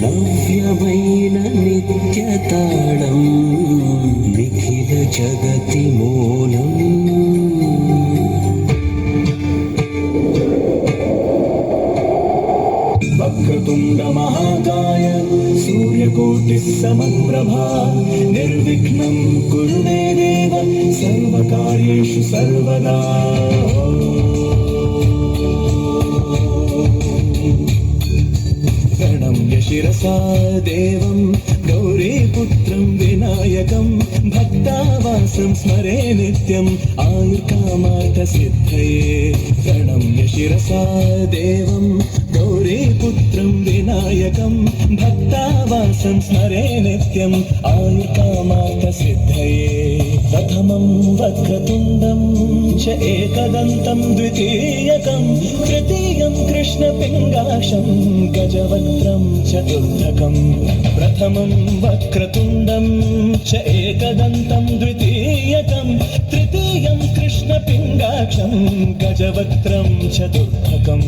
నవ్యమైన నిత్యతాళం నిఖిల జగతి మూలం. వక్రతుండ మహాకాయ సూర్యకోటి సమప్రభా నిర్విఘ్నం కురు మే దేవ సర్వకార్యేషు సర్వదా. ప్రణమ్య శిరసా దేవం గౌరీపుత్రం వినాయకం భక్తావాసం స్మరే నిత్యం ఆయుర్కామార్థ సిద్ధయే. ప్రణమ్య శిరసా దేవం గౌరీపుత్రం వినాయకం భక్తావాసం స్మరే నిత్యం ఆయుర్కామార్థ సిద్ధయే. ప్రథమం వక్రతుండం చ ఏకదంతం ద్వితీయకం తృతీయం కృష్ణపింగాక్షం గజవక్త్రం చతుర్థకం. ప్రథమం వక్రతుండం చ ఏకదంతం ద్వితీయకం తృతీయం కృష్ణపింగాక్షం గజవక్త్రం చతుర్థకం.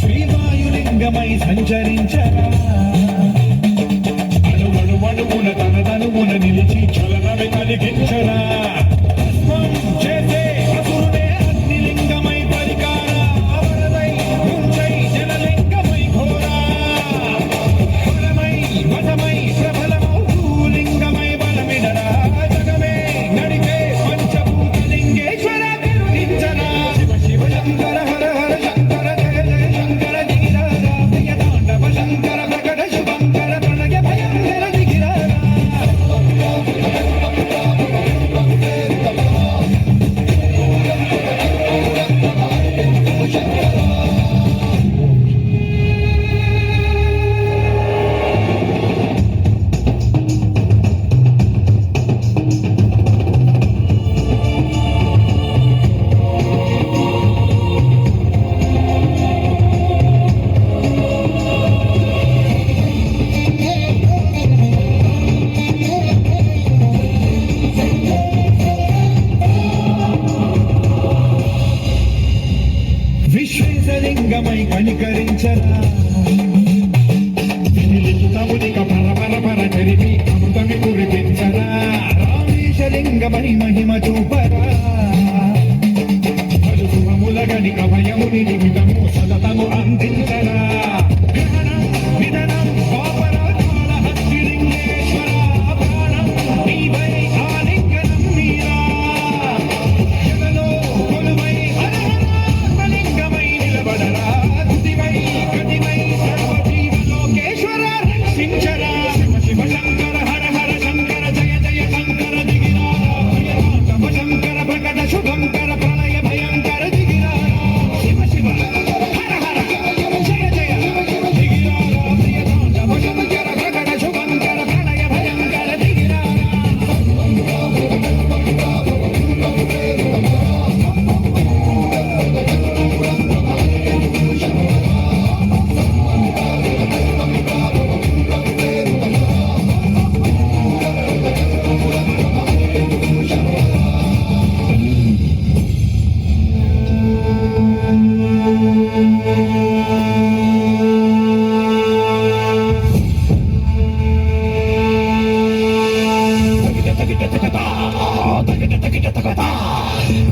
శ్రీవాయులింగమై సంచరించరా అణువణువణువున తన తనువున నిలిచి చలనమే కలిగించరా. చేసే అసురుడే అగ్నిలింగమై పరికార అవరదై ముంచై జలలింగమై ఘోరా బలమై వశమై ప్రబలమౌ భూలింగమై బలమిడరా జగమే నడిపే పంచభూతలింగేశ్వర తిరునించరా. శివ శివ శంకర హర హర శంకర జయ జయ శంకర ధీరారా ప్రియ తాండవ శంకర ప్రకట శుభంకర ప్రణయ భయంకర దిగిరారా. విశ్వేశలింగమై కనికరించరా తముదిక పర పర పర చరిమి అమృతమి కురిపించరా. రామేశలింగమై మహిమ చూపరా శుభములగని కభయముని నిమితము సదతము అందించరా. గ్రహణం విధనం పాపరాజాల హస్తిలింగేశ్వర ప్రాణం నీవై தகிட தகதா தகிட தகிட தகதா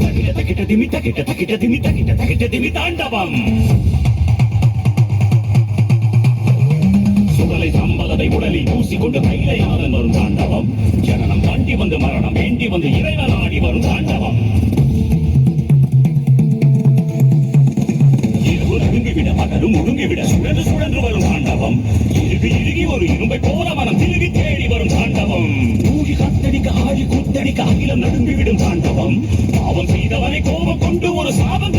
தகிட தகிட திமி தகிட தகிட திமி தகிட தகிட திமி தாண்டவம் சுடலை சம்பலதை உடலில் பூசிக்கொண்டு கைலையாளன் வரும் தாண்டவம் ஜனனம் தாண்டி வந்து மரணம் வேண்டி வந்து இறைவன் ஆடி வரும் தாண்டவம் விட பகலும் ஒடுங்கிவிட சுழன்று சுழன்று வரும் தாண்டவம் இறுகி இறுகி ஒரு இரும்பை போல மனம் திருகி தேடி வரும் தாண்டவம் ஊழி காத்தடிக்க ஆழி கூத்தடிக்க அகிலம் நடுங்கிவிடும் தாண்டவம் பாவம் செய்தவனை கோபம் கொண்டு ஒரு சாபம்